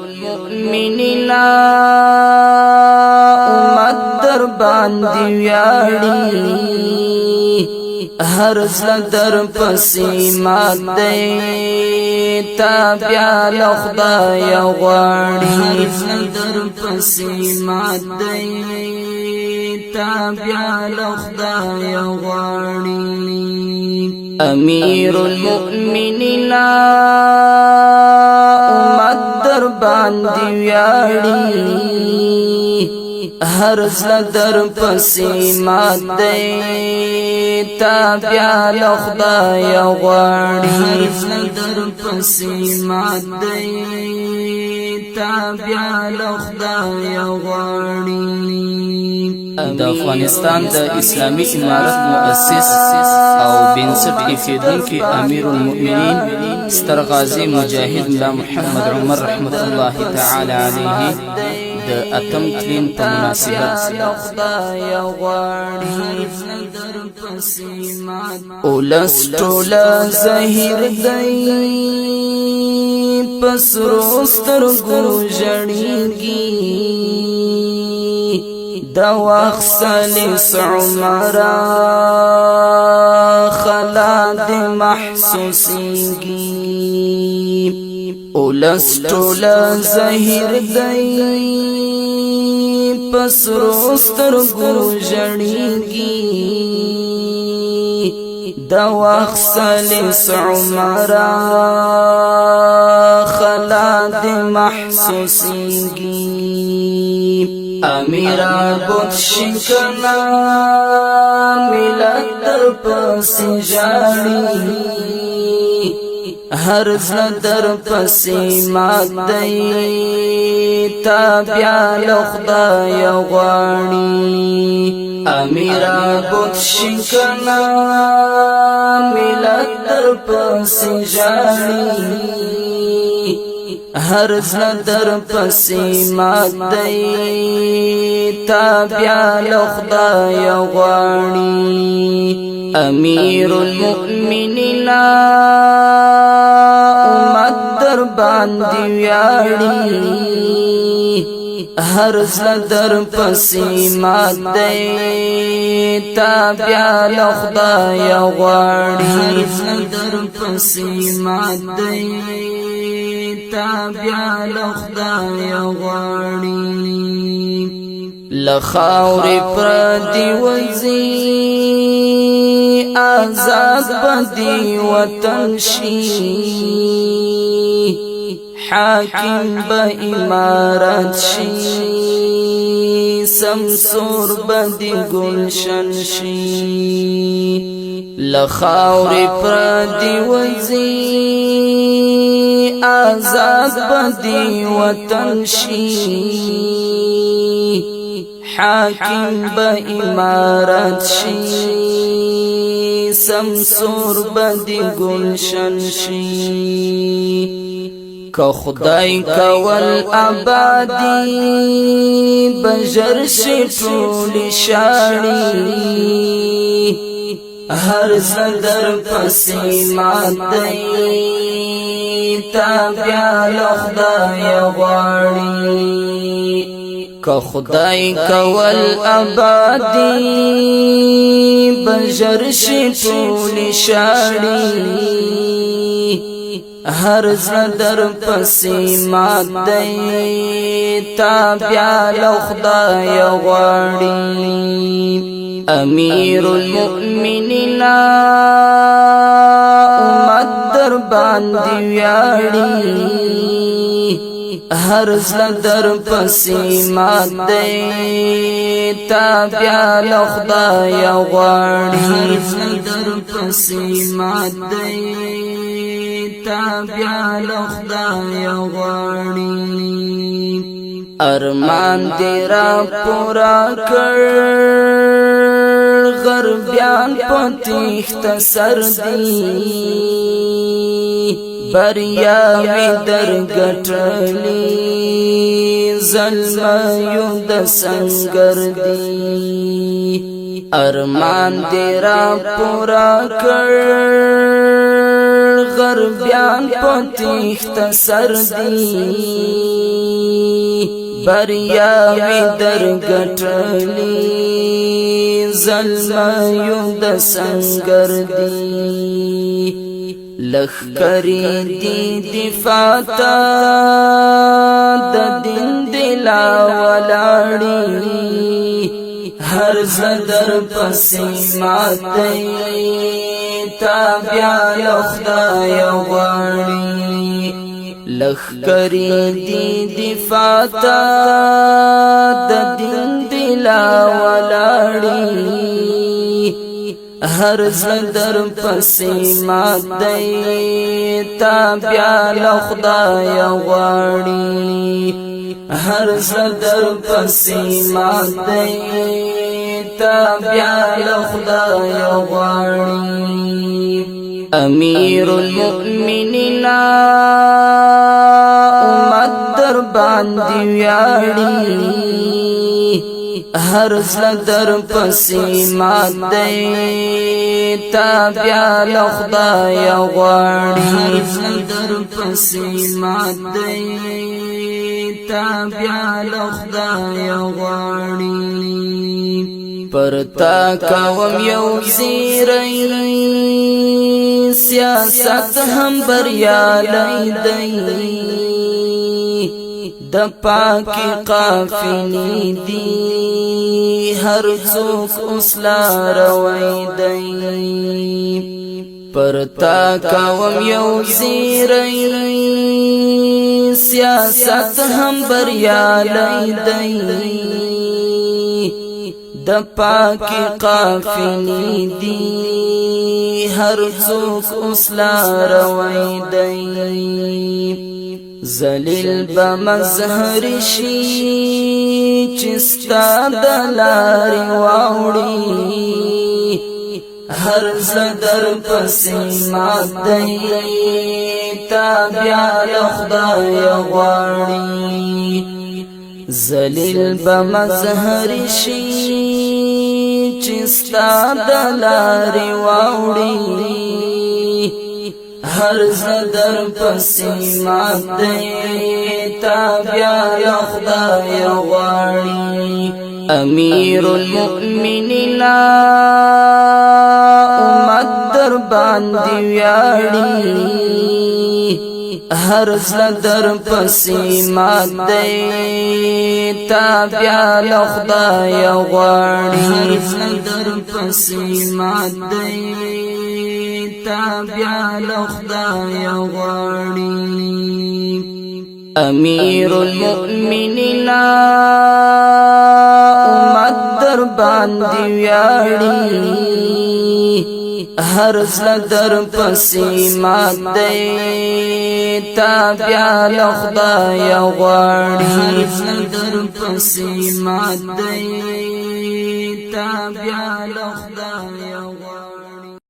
المؤمنین امت در باندې ویاړي هر زړه در پسې مات دی تابع له خدای غواړي هر زړه در پسې مات دی تابع له خدای غواړي امیر المؤمنین امت در باندې ویاړي هر زړه در پسې مات دی تابع له خدای غواړي هر زړه در پسې مات دی تابع له خدای غواړي د افغانستان د اسلامي امارت مؤسس او بنسټ ایښودونکی امیر المؤمنین ستر غازی مجاهد ملا محمد عمر رحمت الله تعالی علیه د اتم تلین په مناسبت اولس ټوله زهیر دی پسرو سترګو ژړیږي د وخت سلیس عمره خلا د محسوسیږي اولس ټوله زهیر دی پسرو سترګو ژړیږي د وخت سلیس عمره خلا د محسوسیږي امیرا بود شکنا ملت در پسی جاڑی هر زړه در پسی مات دی تابع له خدای غواړي امیرا بود شکنا ملت در پسی جاڑی هر زړه در پسې مات دی تابع له خدای غواړي امیر المؤمنین امت در باندې ویاړي هر زړه در پسې مات دی تابع له خدای غواړي هر زړه در پسې مات دی تابع له خدای غواړي لخاورې پردي وځي آزاد بدی وطن شي حاکم به امارت شي سمسور بدی گلشن شي لخاورې پردي وځي آزاد بدی وطن شي حاکم به امارت شي سمسور بدی گلشن شي که خدای کول آبادی بجر شي ټول شاړي هر زړه در پسې مات دی تابع له خدای غواړي که خدای کول آبادی بجر شي ټول شاړي هر زړه در پسې مات دی تابع له خدای غواړي امیر المؤمنین امت در باندې ویاړي هر زړه در پسې مات دی تابع له خدای غواړي هر زړه در پسې مات دی تابع له خدای غواړي ارمان دې را پورا کړ غربیان په تیښت سر دي بریا وی در ګټلې زلمیو د سنگر دی ارمان دې را پورا کړ غربیان په تیښت سر دي بریاوی در گټلی زلمیو د سنگر دی لخکری دی دفاع تا د دین دلا ولاړی هر زدر پسی ماتی تابیا لخدای غاړي لخکری دی دفاع تا د دین دلا ولاړی هر زدر پسی ماتی تابیا لخدای غاړي هر زدر پسی ماتی تابیا لخدای غاړي امیر المؤمنین امت در باندې ویاړي هر زدر پسی ماتی تابیا لخدای غاړي هر زدر پسی ماتی تابیا لخدای غاړي پرتا کوم یو زیری سیاست هم بریالی دی د پاکی قافلی دی هر څوک اوس لاروی دی پرتا کوم یو زیری سیاست هم بریالی دی د پاکی قافلی دی هر څوک اوس لاروی دی ذلیل بمظهر شي چستا د لارې واوړي هر زدر پسی ماتی تابیا لخدای غاړي ذلیل بمظهر شي چستا د لارې واوړي هر زدر پسی ماتی تابیا لخدای غاړي امیر المؤمنین امت در باندې ویاړي هر زدر پسی ماتی تابیا لخدای غاړي هر زدر پسی ماتی تابیا لخدای غاړي امیر المؤمنین امت در باندې ویاړي هر زدر پسی ماتی تابیا لخدای غاړي هر زدر پسی ماتی تابیا لخدای غاړي